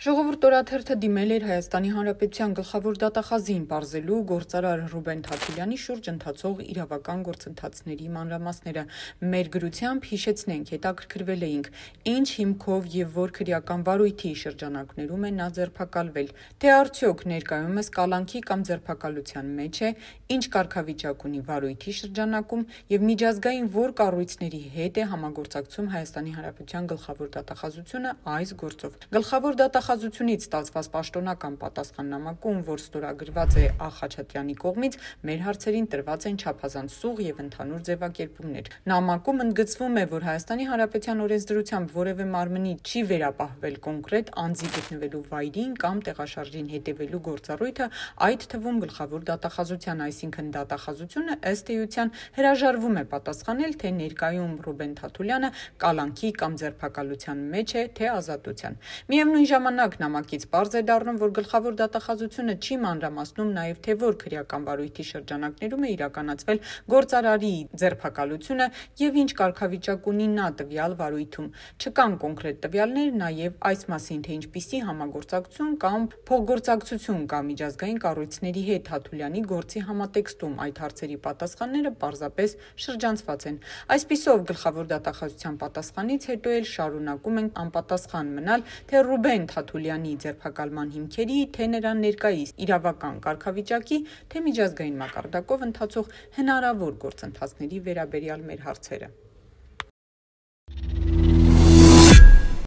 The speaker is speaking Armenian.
Ժողովուրդ օրաթերթը դիմել էր Հայաստանի Հանրապետության գլխավոր դատախազին պարզելու գործարար Ռուբեն Թաթուլյանի շուրջ ընթացող իրավական գործընթացների մանրամասները։ Մեր գրությամբ հիշեցնենք, հետաքրքրվել էինք, ինչ հիմքով եւ որ քրեական վարույթի շրջանակներում է նա ձերբակալվել, թե արդյոք ներկայումս կալանքի կամ ձերբակալության մեջ է, ինչ կարգավիճակ ունի վարույթի շրջանակում եւ միջազգային որ կառույցների հետ է համագործակցում Հայաստանի Հանրապետության գլխավոր դատախազությունը այս գործով։ Գլխավոր դատախազությունից ստացված պաշտոնական պատասխաննամակում, որ ստորագրված է Ա. Խաչատրյանի կողմից, մեր հարցերին տրված են չափազանց սուղ եւ ընդհանուր ձևակերպումներ։ Նամակում ընդգծվում է, որ Հայաստանի Հանրապետության օրենսդրությամբ որևէ մարմնի չի վերապահվել կոնկրետ անձի գտնվելու վայրին կամ տեղաշարժին հետևելու գործառույթը, այդ թվում գլխավոր դատախազության, այսինքն դատախազությունը ըստ էության հրաժարվում է պատասխանել, թե ներկայում Ռուբեն Թաթուլյանը կալանքի կամ ձերբակալության մեջ է, թե ազատության։ Միևնույն ժամանակ նամակից պարզ է դառնում, որ գլխավոր դատախազությունը չի մանրամասնում նաև թե որ քրեական վարույթի շրջանակներում է իրականացվել գործարարի ձերբակալությունը եւ ինչ կարգավիճակ ունի նա տվյալ վարույթում։ Չկան կոնկրետ տվյալներ նաև այս մասին, թե ինչպիսի համագործակցություն կամ փոխգործակցություն կա միջազգային կառույցների հետ Թաթուլյանի գործի համատեքստում, այդ հարցերի պատասխանները պարզապես շրջանցված են։ Այսպիսով գլխավոր դատախազության պատասխանից հետո էլ շարունակում են անպատասխան մնալ թե Ռուբեն Թաթուլյանի ձերբակալման հիմքերի, թե նրա ներկայիս իրավական կարգավիճակի, թե միջազգային մակարդակով ընթացող հնարավոր գործընթացների վերաբերյալ մեր հարցերը։